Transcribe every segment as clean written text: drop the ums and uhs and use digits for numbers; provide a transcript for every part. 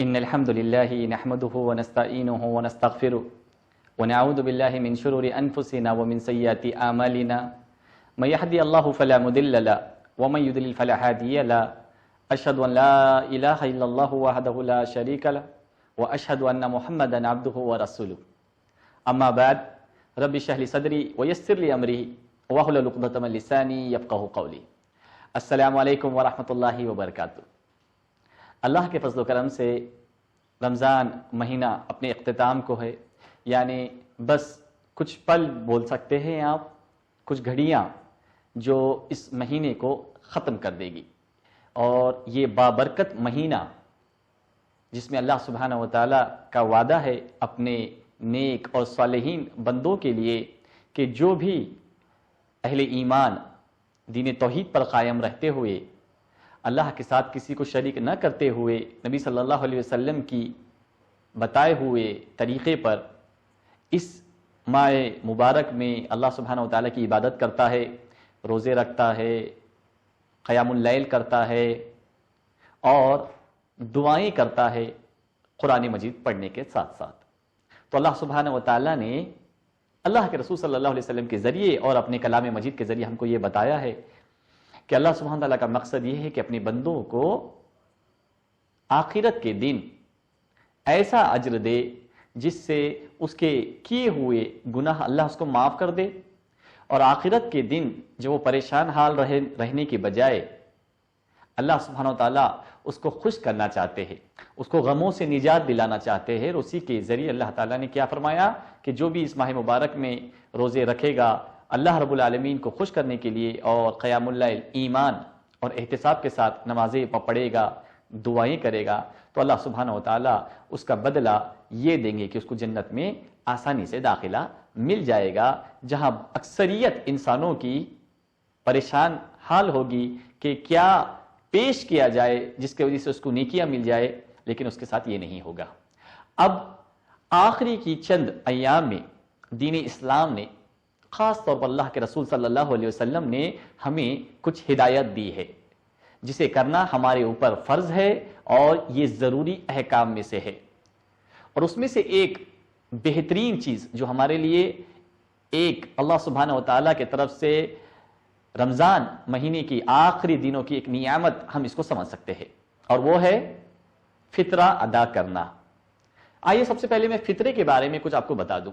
إن الحمد لله نحمده ونستعينه ونستغفره ونعوذ بالله من شرور أنفسنا ومن سيئات أعمالنا من يهدي الله فلا مضل له ومن يضلل فلا هادي له أشهد أن لا إله إلا الله وحده لا شريك له وأشهد أن محمدا عبده ورسوله أما بعد رب اشرح لي صدري ويسر لي أمري واحلل عقدة من لساني يفقهوا قولي السلام علیکم ورحمۃ اللہ وبرکاتہ۔ اللہ کے فضل و کرم سے رمضان مہینہ اپنے اختتام کو ہے، یعنی بس کچھ پل بول سکتے ہیں آپ، کچھ گھڑیاں جو اس مہینے کو ختم کر دے گی، اور یہ بابرکت مہینہ جس میں اللہ سبحانہ و تعالیٰ کا وعدہ ہے اپنے نیک اور صالحین بندوں کے لیے کہ جو بھی اہل ایمان دین توحید پر قائم رہتے ہوئے اللہ کے ساتھ کسی کو شریک نہ کرتے ہوئے نبی صلی اللہ علیہ وسلم کی بتائے ہوئے طریقے پر اس ماہ مبارک میں اللہ سبحانہ و تعالیٰ کی عبادت کرتا ہے، روزے رکھتا ہے، قیام اللیل کرتا ہے اور دعائیں کرتا ہے قرآن مجید پڑھنے کے ساتھ ساتھ، تو اللہ سبحانہ و تعالیٰ نے اللہ کے رسول صلی اللہ علیہ وسلم کے ذریعے اور اپنے کلام مجید کے ذریعے ہم کو یہ بتایا ہے کہ اللہ سبحانہ تعالیٰ کا مقصد یہ ہے کہ اپنے بندوں کو آخرت کے دن ایسا اجر دے جس سے اس کے کیے ہوئے گناہ اللہ اس کو معاف کر دے، اور آخرت کے دن جو وہ پریشان حال رہنے کے بجائے اللہ سبحانہ تعالیٰ اس کو خوش کرنا چاہتے ہیں، اس کو غموں سے نجات دلانا چاہتے ہیں، اور اسی کے ذریعے اللہ تعالیٰ نے کیا فرمایا کہ جو بھی اس ماہ مبارک میں روزے رکھے گا اللہ رب العالمین کو خوش کرنے کے لیے اور قیام اللیل ایمان اور احتساب کے ساتھ نمازیں پڑھے گا، دعائیں کرے گا، تو اللہ سبحانہ و تعالیٰ اس کا بدلہ یہ دیں گے کہ اس کو جنت میں آسانی سے داخلہ مل جائے گا، جہاں اکثریت انسانوں کی پریشان حال ہوگی کہ کیا پیش کیا جائے جس کی وجہ سے اس کو نیکیاں مل جائے، لیکن اس کے ساتھ یہ نہیں ہوگا۔ اب آخری کی چند ایام میں دین اسلام نے خاص طور پر اللہ کے رسول صلی اللہ علیہ وسلم نے ہمیں کچھ ہدایت دی ہے جسے کرنا ہمارے اوپر فرض ہے، اور یہ ضروری احکام میں سے ہے، اور اس میں سے ایک بہترین چیز جو ہمارے لیے ایک اللہ سبحانہ و تعالیٰ کی طرف سے رمضان مہینے کی آخری دنوں کی ایک نعمت ہم اس کو سمجھ سکتے ہیں، اور وہ ہے فطرہ ادا کرنا۔ آئیے سب سے پہلے میں فطرے کے بارے میں کچھ آپ کو بتا دوں۔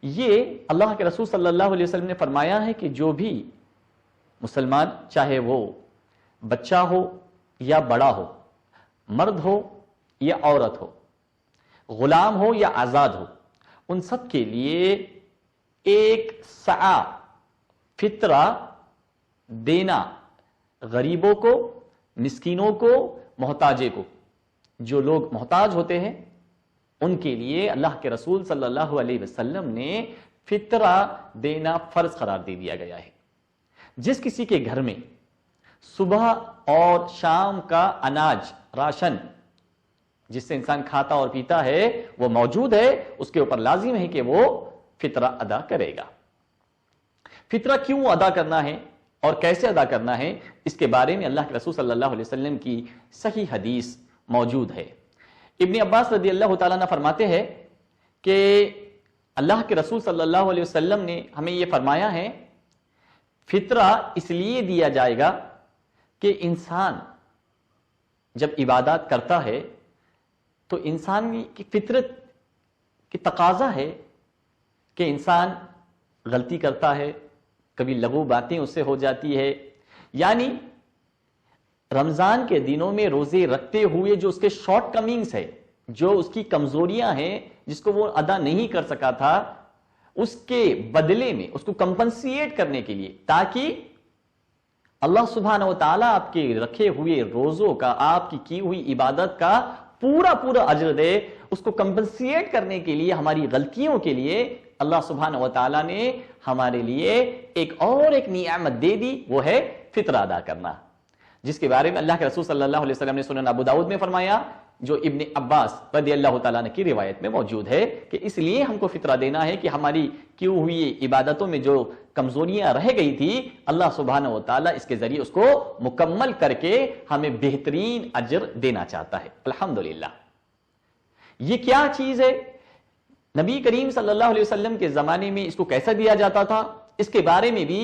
یہ اللہ کے رسول صلی اللہ علیہ وسلم نے فرمایا ہے کہ جو بھی مسلمان، چاہے وہ بچہ ہو یا بڑا ہو، مرد ہو یا عورت ہو، غلام ہو یا آزاد ہو، ان سب کے لیے ایک سعی فطرہ دینا، غریبوں کو، مسکینوں کو، محتاجے کو، جو لوگ محتاج ہوتے ہیں ان کے لیے اللہ کے رسول صلی اللہ علیہ وسلم نے فطرہ دینا فرض قرار دے دیا گیا ہے۔ جس کسی کے گھر میں صبح اور شام کا اناج، راشن جس سے انسان کھاتا اور پیتا ہے وہ موجود ہے، اس کے اوپر لازم ہے کہ وہ فطرہ ادا کرے گا۔ فطرہ کیوں ادا کرنا ہے اور کیسے ادا کرنا ہے، اس کے بارے میں اللہ کے رسول صلی اللہ علیہ وسلم کی صحیح حدیث موجود ہے۔ ابن عباس رضی اللہ تعالیٰ عنہ فرماتے ہیں کہ اللہ کے رسول صلی اللہ علیہ وسلم نے ہمیں یہ فرمایا ہے فطرہ اس لیے دیا جائے گا کہ انسان جب عبادات کرتا ہے تو انسان کی فطرت کی تقاضا ہے کہ انسان غلطی کرتا ہے، کبھی لغو باتیں اس سے ہو جاتی ہے، یعنی رمضان کے دنوں میں روزے رکھتے ہوئے جو اس کے شارٹ کمنگز ہے، جو اس کی کمزوریاں ہیں جس کو وہ ادا نہیں کر سکا تھا، اس کے بدلے میں اس کو کمپنسیٹ کرنے کے لیے، تاکہ اللہ سبحانہ و تعالیٰ آپ کے رکھے ہوئے روزوں کا، آپ کی ہوئی عبادت کا پورا اجر دے، اس کو کمپنسیٹ کرنے کے لیے ہماری غلطیوں کے لیے اللہ سبحانہ و تعالیٰ نے ہمارے لیے ایک نعمت دے دی، وہ ہے فطرہ ادا کرنا، جس کے بارے میں اللہ کے رسول صلی اللہ علیہ وسلم نے سنن ابو داؤد میں فرمایا جو ابن عباس رضی اللہ تعالیٰ عنہ کی روایت میں موجود ہے کہ اس لیے ہم کو فطرہ دینا ہے کہ ہماری کیوں ہوئی عبادتوں میں جو کمزوریاں رہ گئی تھی اللہ سبحانہ و تعالیٰ اس کے ذریعے اس کو مکمل کر کے ہمیں بہترین اجر دینا چاہتا ہے. الحمدللہ. یہ کیا چیز ہے؟ نبی کریم صلی اللہ علیہ وسلم کے زمانے میں اس کو کیسا دیا جاتا تھا؟ اس کے بارے میں بھی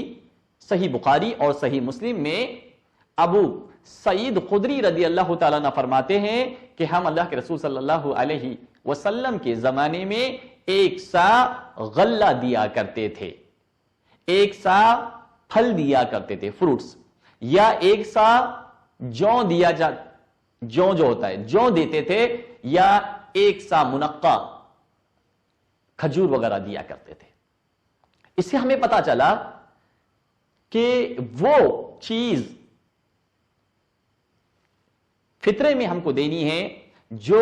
صحیح بخاری اور صحیح مسلم میں ابو سعید خدری رضی اللہ تعالیٰ عنہ فرماتے ہیں کہ ہم اللہ کے رسول صلی اللہ علیہ وسلم کے زمانے میں 1 سا غلہ دیا کرتے تھے، 1 سا پھل دیا کرتے تھے، فروٹس، یا 1 سا جو دیا جو ہوتا ہے جو دیتے تھے، یا 1 سا منقع کھجور وغیرہ دیا کرتے تھے. اس سے ہمیں پتا چلا کہ وہ چیز فطرے میں ہم کو دینی ہے جو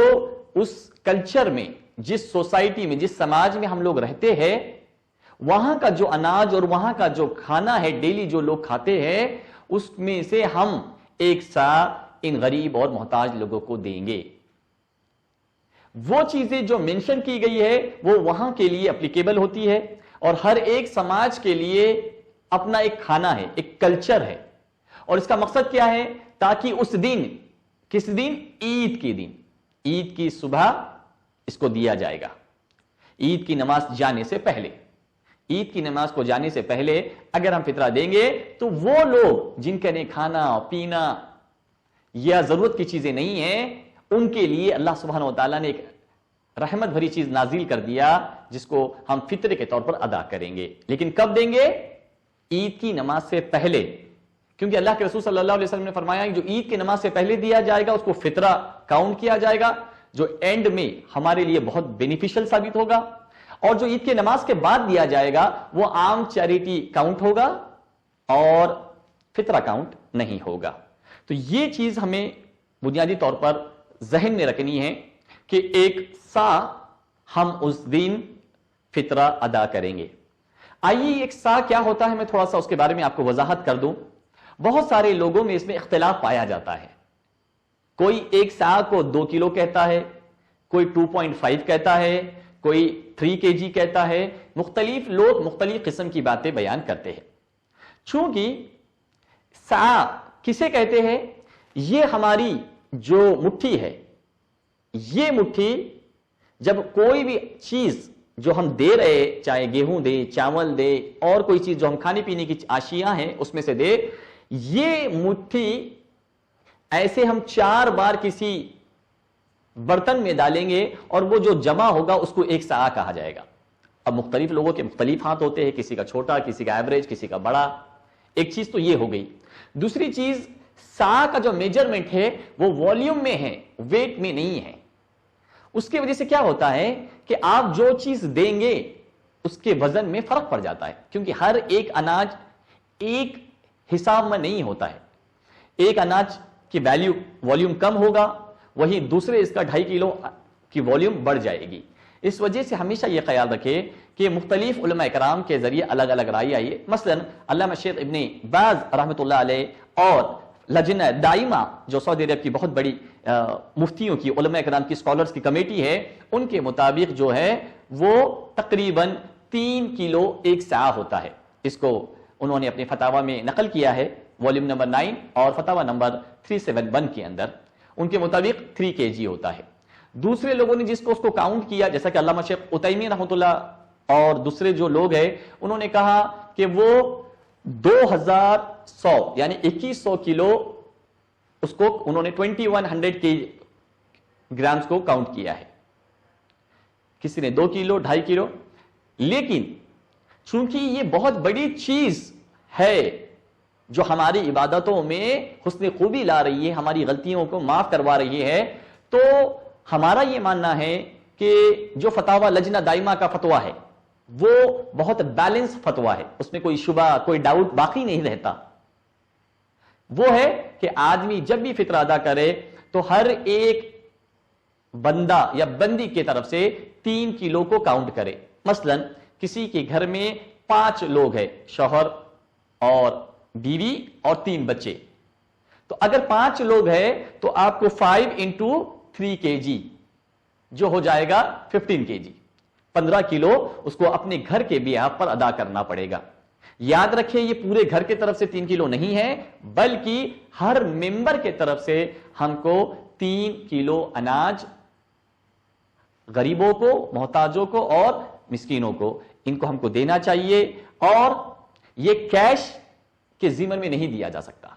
اس کلچر میں، جس سوسائٹی میں، جس سماج میں ہم لوگ رہتے ہیں، وہاں کا جو اناج اور وہاں کا جو کھانا ہے ڈیلی جو لوگ کھاتے ہیں، اس میں سے ہم 1 سا ان غریب اور محتاج لوگوں کو دیں گے. وہ چیزیں جو منشن کی گئی ہے وہ وہاں کے لیے اپلیکیبل ہوتی ہے، اور ہر ایک سماج کے لیے اپنا ایک کھانا ہے، ایک کلچر ہے. اور اس کا مقصد کیا ہے؟ تاکہ اس دن، کس دن؟ عید کے دن، عید کی صبح اس کو دیا جائے گا. عید کی نماز جانے سے پہلے، عید کی نماز کو جانے سے پہلے اگر ہم فطرہ دیں گے تو وہ لوگ جن کے کھانا پینا یا ضرورت کی چیزیں نہیں ہیں، ان کے لیے اللہ سبحانہ و تعالیٰ نے ایک رحمت بھری چیز نازل کر دیا جس کو ہم فطرے کے طور پر ادا کریں گے. لیکن کب دیں گے؟ عید کی نماز سے پہلے، کیونکہ اللہ کے رسول صلی اللہ علیہ وسلم نے فرمایا کہ جو عید کی نماز سے پہلے دیا جائے گا اس کو فطرہ کاؤنٹ کیا جائے گا، جو اینڈ میں ہمارے لیے بہت بینیفیشل ثابت ہوگا. اور جو عید کی نماز کے بعد دیا جائے گا وہ عام چیریٹی کاؤنٹ ہوگا اور فطرہ کاؤنٹ نہیں ہوگا. تو یہ چیز ہمیں بنیادی طور پر ذہن میں رکھنی ہے کہ 1 سا ہم اس دن فطرہ ادا کریں گے. آئیے 1 سا کیا ہوتا ہے میں تھوڑا سا اس کے بارے میں آپ کو وضاحت کر دوں. بہت سارے لوگوں میں اس میں اختلاف پایا جاتا ہے. کوئی 1 سا کو 2 کلو کہتا ہے، کوئی 2.5 کہتا ہے، کوئی 3 kg کہتا ہے. مختلف لوگ مختلف قسم کی باتیں بیان کرتے ہیں. چونکہ سا کسے کہتے ہیں؟ یہ ہماری جو مٹھی ہے، یہ مٹھی جب کوئی بھی چیز جو ہم دے رہے، چاہے گیہوں دے، چاول دے، اور کوئی چیز جو ہم کھانے پینے کی اشیاء ہیں اس میں سے دے، یہ مٹھی ایسے ہم 4 بار کسی برتن میں ڈالیں گے اور وہ جو جمع ہوگا اس کو 1 سا کہا جائے گا. اب مختلف لوگوں کے مختلف ہاتھ ہوتے ہیں، کسی کا چھوٹا، کسی کا ایوریج، کسی کا بڑا. ایک چیز تو یہ ہو گئی. دوسری چیز، سا کا جو میجرمنٹ ہے وہ والیوم میں ہے، ویٹ میں نہیں ہے. اس کی وجہ سے کیا ہوتا ہے کہ آپ جو چیز دیں گے اس کے وزن میں فرق پڑ جاتا ہے، کیونکہ ہر ایک اناج ایک حساب میں نہیں ہوتا ہے. ایک اناج کی والیوم کم ہوگا، وہی دوسرے اس کا 2.5 کلو کی والیوم بڑھ جائے گی. اس وجہ سے ہمیشہ یہ خیال رکھے کہ مختلف علماء کرام کے ذریعے الگ الگ رائے آئی ہے. مثلا علامہ شیخ ابن باز رحمۃ اللہ علیہ اور لجنہ دائمہ جو سعودی عرب کی بہت بڑی مفتیوں کی، علماء کرام کی، اسکالرز کی کمیٹی ہے، ان کے مطابق جو ہے وہ تقریباً 3 کلو 1 سا ہوتا ہے. اس کو انہوں نے اپنے فتاوی میں نقل کیا ہے، والیوم نمبر 9 اور فتاوی نمبر 371 کے اندر. ان کے مطابق 3 kg ہوتا ہے. دوسرے لوگوں نے جس کو اس کو کاؤنٹ کیا، جیسا کہ علامہ شیخ عثیمین رحمۃ اللہ اور دوسرے جو لوگ ہیں، انہوں نے کہا کہ وہ 2100 یعنی 2100 کلو اس کو انہوں نے 2100 گرامز کو کاؤنٹ کیا ہے. کسی نے 2 کلو، 2.5 کلو. لیکن چونکہ یہ بہت بڑی چیز ہے جو ہماری عبادتوں میں حسن خوبی لا رہی ہے، ہماری غلطیوں کو معاف کروا رہی ہے، تو ہمارا یہ ماننا ہے کہ جو فتاوی لجنہ دائمہ کا فتویٰ ہے وہ بہت بیلنس فتویٰ ہے، اس میں کوئی شبہ، کوئی ڈاؤٹ باقی نہیں رہتا. وہ ہے کہ آدمی جب بھی فطرہ ادا کرے تو ہر ایک بندہ یا بندی کی طرف سے 3 کلو کو کاؤنٹ کرے. مثلا کسی کے گھر میں 5 لوگ ہیں، شوہر اور بیوی اور 3 بچے. تو اگر 5 لوگ ہیں تو آپ کو 5 into 3 kg جو ہو جائے گا 15 kg. 15 کلو اس کو اپنے گھر کے بیاہ پر ادا کرنا پڑے گا. یاد رکھیں یہ پورے گھر کی طرف سے 3 کلو نہیں ہے، بلکہ ہر ممبر کی طرف سے ہم کو 3 کلو اناج غریبوں کو، محتاجوں کو اور مسکینوں کو ان کو ہم کو دینا چاہیے. اور یہ کیش کے ضمن میں نہیں دیا جا سکتا.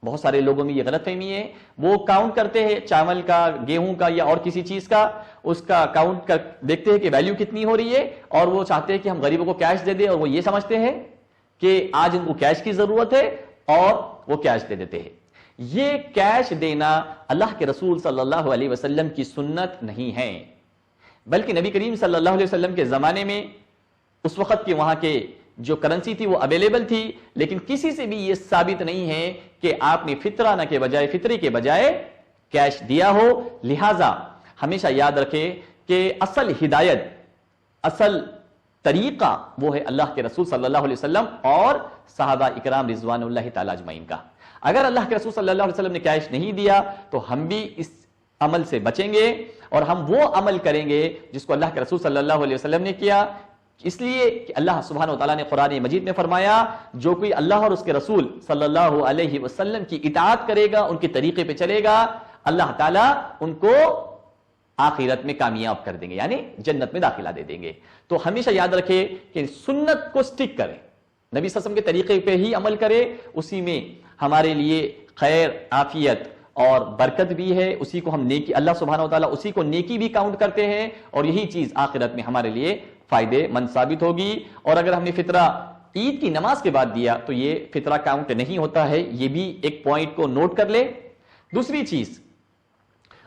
بہت سارے لوگوں میں یہ غلط فہمی ہے، وہ کاؤنٹ کرتے ہیں چاول کا، گیہوں کا یا اور کسی چیز کا، اس کا کاؤنٹ کر دیکھتے ہیں کہ ویلیو کتنی ہو رہی ہے اور وہ چاہتے ہیں کہ ہم غریبوں کو کیش دے دیں، اور وہ یہ سمجھتے ہیں کہ آج ان کو کیش کی ضرورت ہے اور وہ کیش دے دیتے ہیں. یہ کیش دینا اللہ کے رسول صلی اللہ علیہ وسلم کی سنت نہیں ہے، بلکہ نبی کریم صلی اللہ علیہ وسلم کے زمانے میں اس وقت کے وہاں کے جو کرنسی تھی وہ اویلیبل تھی، لیکن کسی سے بھی یہ ثابت نہیں ہے کہ آپ نے فطرانہ کے بجائے، فطرے کے بجائے کیش دیا ہو. لہذا ہمیشہ یاد رکھیں کہ اصل ہدایت، اصل طریقہ وہ ہے اللہ کے رسول صلی اللہ علیہ وسلم اور صحابہ اکرام رضوان اللہ تعالی اجمعین کا. اگر اللہ کے رسول صلی اللہ علیہ وسلم نے کیش نہیں دیا تو ہم بھی اس عمل سے بچیں گے اور ہم وہ عمل کریں گے جس کو اللہ کے رسول صلی اللہ علیہ وسلم نے کیا. اس لیے کہ اللہ سبحانہ وتعالی نے قرآن مجید میں فرمایا جو کوئی اللہ اور اس کے رسول صلی اللہ علیہ وسلم کی اطاعت کرے گا، ان کے طریقے پہ چلے گا، اللہ تعالیٰ ان کو آخرت میں کامیاب کر دیں گے، یعنی جنت میں داخلہ دے دیں گے. تو ہمیشہ یاد رکھے کہ سنت کو سٹک کریں، نبی صلی اللہ علیہ وسلم کے طریقے پہ ہی عمل کرے، اسی میں ہمارے لیے خیر، عافیت اور برکت بھی ہے. اسی کو ہم نیکی، اللہ سبحانہ وتعالیٰ اسی کو نیکی بھی کاؤنٹ کرتے ہیں اور یہی چیز آخرت میں ہمارے لیے فائدے مند ثابت ہوگی. اور اگر ہم نے فطرہ عید کی نماز کے بعد دیا تو یہ فطرہ کاؤنٹ نہیں ہوتا ہے، یہ بھی ایک پوائنٹ کو نوٹ کر لے. دوسری چیز،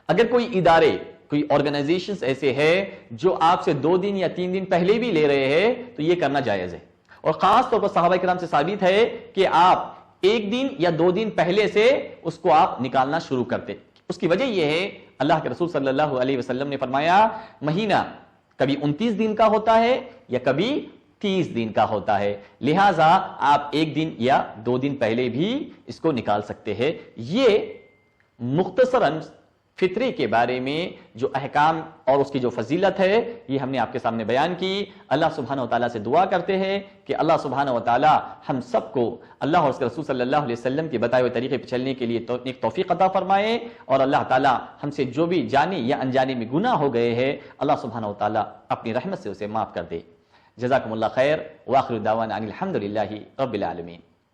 اگر کوئی ادارے، کوئی آرگنائزیشنز ایسے ہیں جو آپ سے 2 دن یا 3 دن پہلے بھی لے رہے ہیں تو یہ کرنا جائز ہے. اور خاص طور پر صحابہ کرام سے ثابت ہے کہ آپ 1 دن یا 2 دن پہلے سے اس کو آپ نکالنا شروع کرتے. اس کی وجہ یہ ہے اللہ کے رسول صلی اللہ علیہ وسلم نے فرمایا مہینہ کبھی 29 دن کا ہوتا ہے یا کبھی 30 دن کا ہوتا ہے، لہٰذا آپ 1 دن یا 2 دن پہلے بھی اس کو نکال سکتے ہیں. یہ مختصراً فطرے کے بارے میں جو احکام اور اس کی جو فضیلت ہے یہ ہم نے آپ کے سامنے بیان کی. اللہ سبحانہ وتعالیٰ سے دعا کرتے ہیں کہ اللہ سبحانہ وتعالیٰ ہم سب کو اللہ اور اس کے رسول صلی اللہ علیہ وسلم کے بتائے ہوئے طریقے پہ چلنے کے لیے ایک توفیق عطا فرمائے، اور اللہ تعالیٰ ہم سے جو بھی جانے یا انجانے میں گناہ ہو گئے ہیں اللہ سبحانہ وتعالیٰ اپنی رحمت سے اسے معاف کر دے. جزاکم اللہ خیر، وآخر دعوانا ان الحمد للہ رب العالمین.